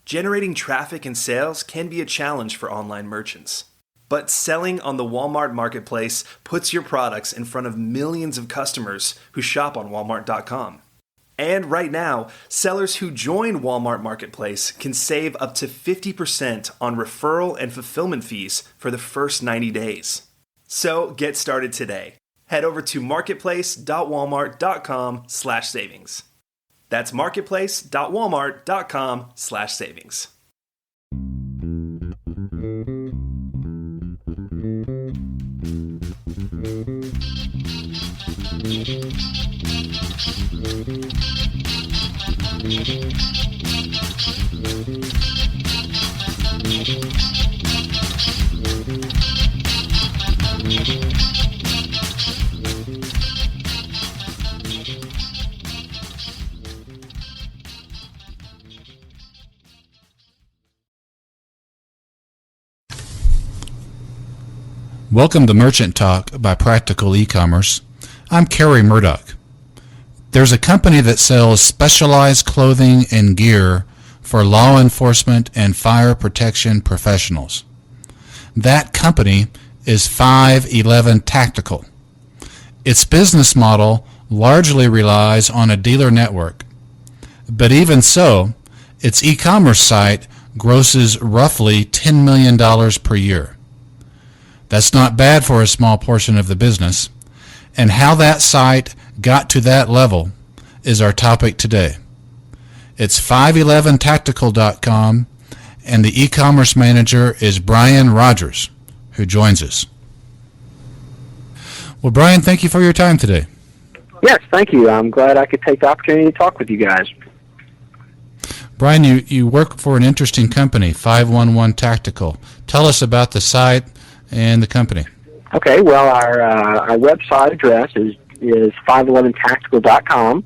Generating traffic and sales can be a challenge for online merchants. But selling on the Walmart Marketplace puts your products in front of millions of customers who shop on Walmart.com. And right now, sellers who join Walmart Marketplace can save up to 50% on referral and fulfillment fees for the first 90 days. So get started today. Head over to marketplace.walmart.com/savings. That's marketplace.walmart.com/savings. Welcome to Merchant Talk by Practical E-Commerce. I'm Kerry Murdock. There's a company that sells specialized clothing and gear for law enforcement and fire protection professionals. That company is 511 Tactical. Its business model largely relies on a dealer network. But even so, its e-commerce site grosses roughly $10 million per year. That's not bad for a small portion of the business, and how that site got to that level is our topic today. It's 511tactical.com, and the e-commerce manager is Brian Rogers, who joins us. Well, Brian, thank you for your time today. Yes, thank you. I'm glad I could take the opportunity to talk with you guys. Brian, you work for an interesting company, 511 Tactical. Tell us about the site and the company. Okay, well, our website address is 511tactical.com.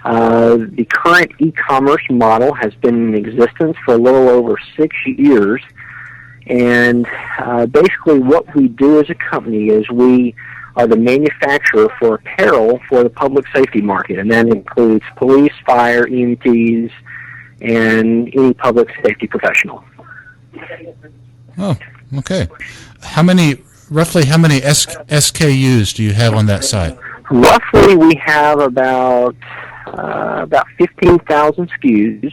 The current e-commerce model has been in existence for a little over 6 years, and basically what we do as a company is we are the manufacturer for apparel for the public safety market, and that includes police, fire, EMTs, and any public safety professional. Oh, okay. Roughly how many SKUs do you have on that site? Roughly, we have about 15,000 SKUs.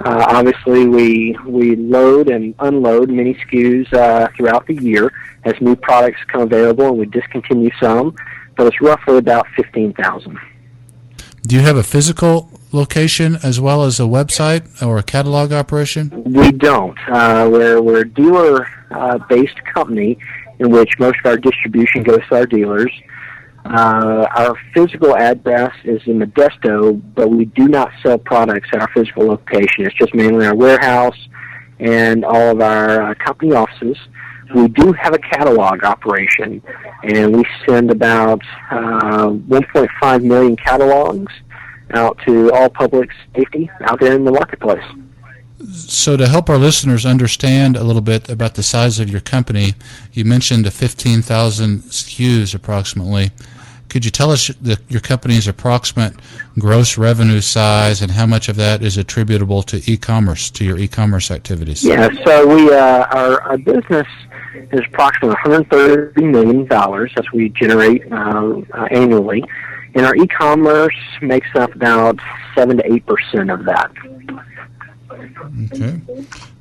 Obviously, we load and unload many SKUs throughout the year as new products come available, and we discontinue some, but it's roughly about 15,000. Do you have a physical location as well as a website or a catalog operation? We don't. We're a dealer-based company in which most of our distribution goes to our dealers. Our physical address is in Modesto, but we do not sell products at our physical location. It's just mainly our warehouse and all of our company offices. We do have a catalog operation, and we send about 1.5 million catalogs out to all public safety out there in the marketplace. So to help our listeners understand a little bit about the size of your company, you mentioned 15,000 SKUs approximately. Could you tell us your company's approximate gross revenue size and how much of that is attributable to e-commerce, to your e-commerce activities? Yeah, so our business is approximately $130 million. That's what we generate annually. And our e-commerce makes up about 7 to 8% of that. Okay.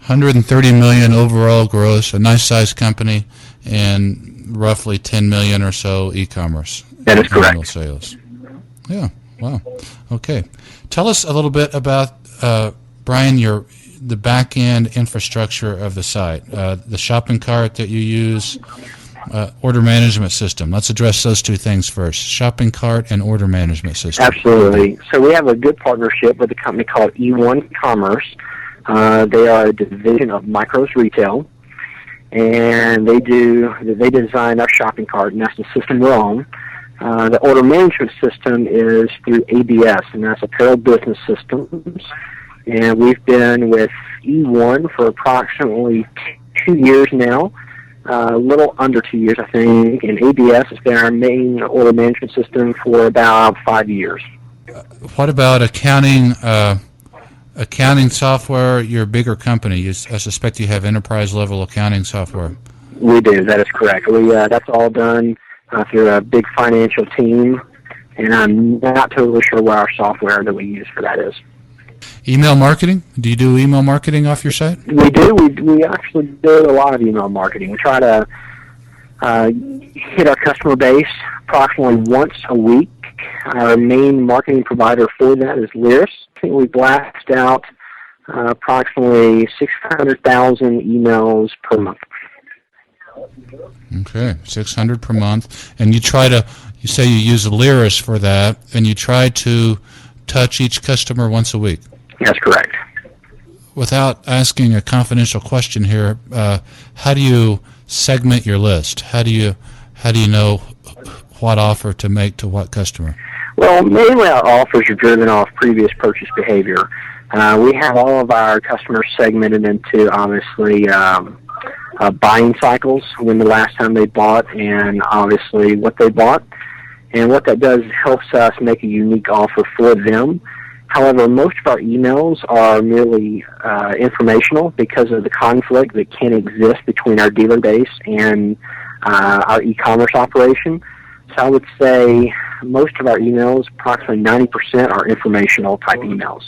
$130 million overall gross, a nice sized company, and roughly $10 million or so e-commerce. That is correct. Annual sales. Yeah, wow. Okay. Tell us a little bit about, Brian, the back-end infrastructure of the site, the shopping cart that you use, order management system. Let's address those two things first, shopping cart and order management system. Absolutely. So we have a good partnership with a company called Ecommerce. They are a division of Micros Retail, and they design our shopping cart, and that's the system we're on. The order management system is through ABS, and that's Apparel Business Systems. And we've been with E1 for approximately 2 years now, a little under 2 years, I think. And ABS has been our main order management system for about 5 years. What about accounting Accounting software, you're a bigger company. I suspect you have enterprise-level accounting software. We do. That is correct. That's all done through a big financial team, and I'm not totally sure what our software that we use for that is. Email marketing? Do you do email marketing off your site? We do. We actually do a lot of email marketing. We try to hit our customer base approximately once a week. Our main marketing provider for that is Lyris. I think we blast out approximately 600,000 emails per month. Okay, 600 per month. And you say you use Lyris for that, and you try to touch each customer once a week. That's correct. Without asking a confidential question here, how do you segment your list? How do you know what offer to make to what customer? Well, mainly our offers are driven off previous purchase behavior. We have all of our customers segmented into, obviously, buying cycles, when the last time they bought, and obviously what they bought. And what that does is helps us make a unique offer for them. However, most of our emails are merely informational because of the conflict that can exist between our dealer base and our e-commerce operation. So I would say most of our emails, approximately 90%, are informational type emails.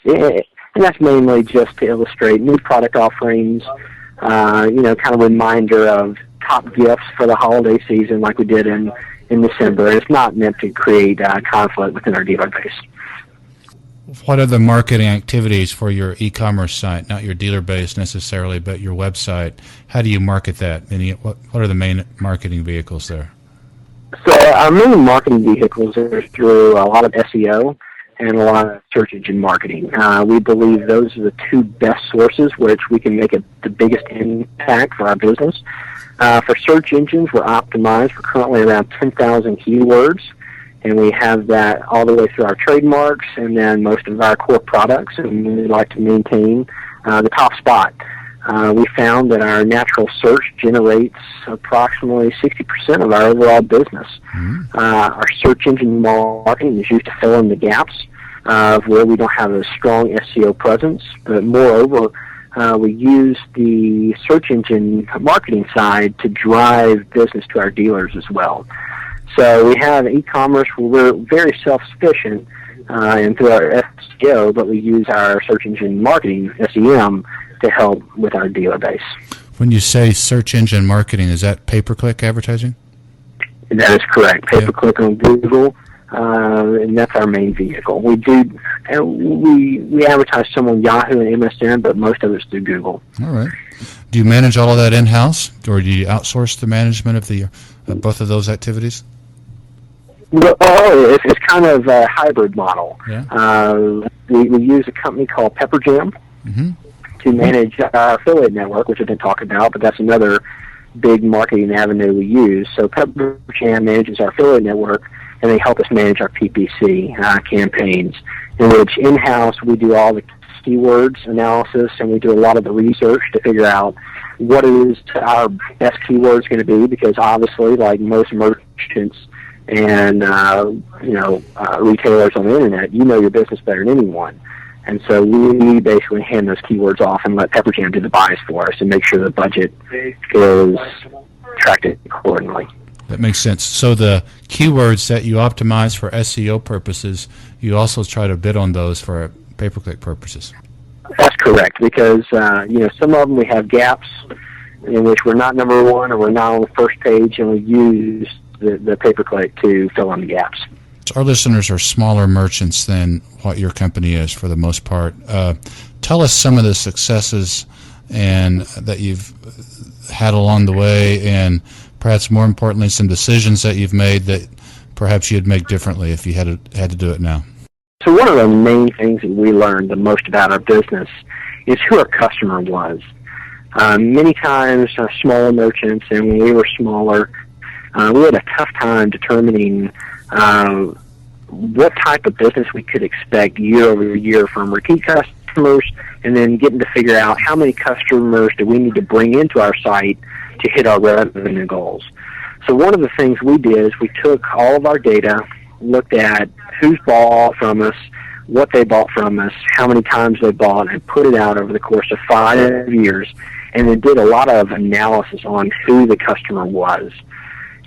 And that's mainly just to illustrate new product offerings, kind of reminder of top gifts for the holiday season like we did in December. It's not meant to create conflict within our dealer base. What are the marketing activities for your e-commerce site? Not your dealer base necessarily, but your website. How do you market that? What are the main marketing vehicles there? So our main marketing vehicles are through a lot of SEO and a lot of search engine marketing. We believe those are the two best sources which we can make the biggest impact for our business. For search engines, we're optimized. We're currently around 10,000 keywords, and we have that all the way through our trademarks and then most of our core products, and we like to maintain the top spot. We found that our natural search generates approximately 60% of our overall business. Our search engine marketing is used to fill in the gaps of where we don't have a strong SEO presence, but moreover, we use the search engine marketing side to drive business to our dealers as well. So we have e-commerce where we're very self-sufficient and through our SEO, but we use our search engine marketing, SEM, to help with our dealer base. When you say search engine marketing, is that pay-per-click advertising? That is correct. Pay-per-click on Google, and that's our main vehicle. We advertise some on Yahoo and MSN, but most of it's through Google. All right. Do you manage all of that in-house, or do you outsource the management of both of those activities? Well, it's kind of a hybrid model. Yeah. We use a company called PepperJam to manage our affiliate network, which I didn't talk about, but that's another big marketing avenue we use. So PepperJam manages our affiliate network, and they help us manage our PPC campaigns, in which in-house we do all the keywords analysis, and we do a lot of the research to figure out what is our best keywords going to be, because obviously, like most merchants and retailers on the internet, you know your business better than anyone. And so we basically hand those keywords off and let PepperJam do the buys for us and make sure the budget is tracked accordingly. That makes sense. So the keywords that you optimize for SEO purposes, you also try to bid on those for pay-per-click purposes. That's correct, because some of them we have gaps in which we're not number one or we're not on the first page, and we use the pay-per-click to fill in the gaps. Our listeners are smaller merchants than what your company is for the most part. Tell us some of the successes and that you've had along the way, and perhaps more importantly, some decisions that you've made that perhaps you'd make differently if you had to do it now. So one of the main things that we learned the most about our business is who our customer was. Many times, smaller merchants, and when we were smaller, we had a tough time determining what type of business we could expect year over year from repeat customers, and then getting to figure out how many customers do we need to bring into our site to hit our revenue goals. So one of the things we did is we took all of our data, looked at who's bought from us, what they bought from us, how many times they bought, and put it out over the course of 5 years, and then did a lot of analysis on who the customer was.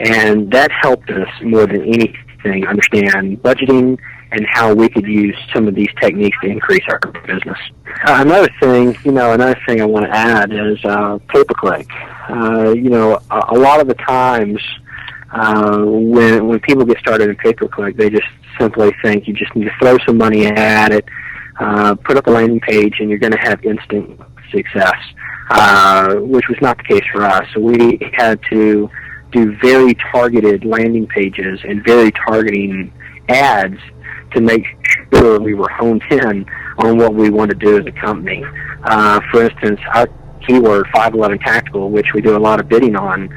And that helped us more than anything understand budgeting and how we could use some of these techniques to increase our business. Another thing I want to add is pay-per-click. A lot of the times when people get started in pay-per-click, they just simply think you just need to throw some money at it, put up a landing page, and you're going to have instant success, which was not the case for us. So we had to do very targeted landing pages and very targeting ads to make sure we were honed in on what we want to do as a company. For instance, our keyword 511 Tactical, which we do a lot of bidding on,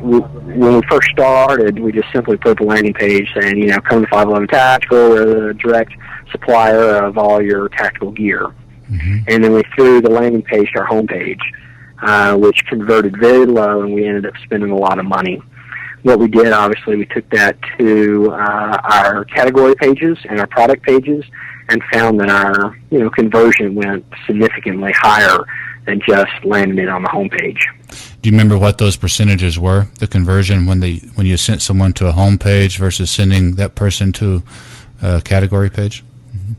when we first started, we just simply put up a landing page saying, come to 511 Tactical, we're the direct supplier of all your tactical gear. Mm-hmm. And then we threw the landing page to our homepage, which converted very low, and we ended up spending a lot of money. What we did, obviously, we took that to our category pages and our product pages and found that our conversion went significantly higher than just landing it on the homepage. Do you remember what those percentages were, the conversion when you sent someone to a homepage versus sending that person to a category page? Mm-hmm.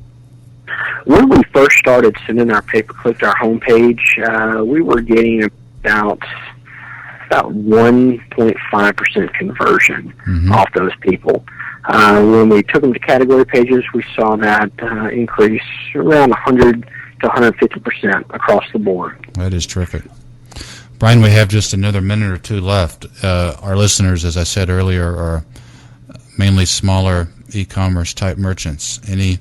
When we first started sending our pay-per-click to our homepage, we were getting about 1.5% conversion off those people. When we took them to category pages, we saw that increase around 100 to 150% across the board. That is terrific. Brian, we have just another minute or two left. Our listeners, as I said earlier, are mainly smaller e-commerce type merchants. Any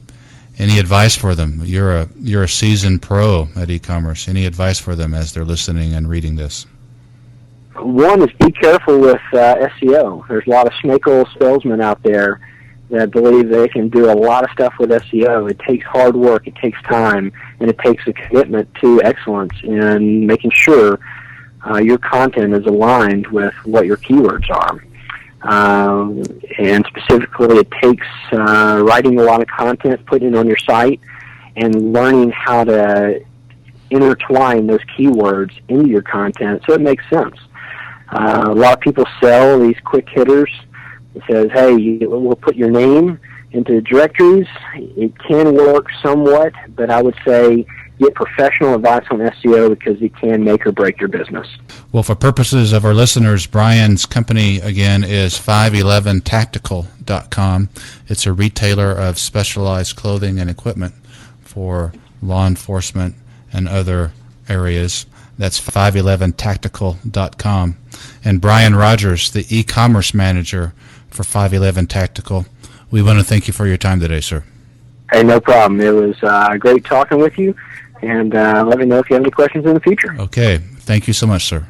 advice for them? You're a seasoned pro at e-commerce. Any advice for them as they're listening and reading this? One is be careful with SEO. There's a lot of snake oil salesmen out there that believe they can do a lot of stuff with SEO. It takes hard work, it takes time, and it takes a commitment to excellence in making sure your content is aligned with what your keywords are. And specifically, it takes writing a lot of content, putting it on your site, and learning how to intertwine those keywords into your content so it makes sense. A lot of people sell these quick hitters. It says, hey, we'll put your name into directories. It can work somewhat, but I would say get professional advice on SEO because it can make or break your business. Well, for purposes of our listeners, Brian's company, again, is 511tactical.com. It's a retailer of specialized clothing and equipment for law enforcement and other areas. That's 511tactical.com. And Brian Rogers, the e-commerce manager for 511 Tactical. We want to thank you for your time today, sir. Hey, no problem. It was great talking with you, and let me know if you have any questions in the future. Okay. Thank you so much, sir.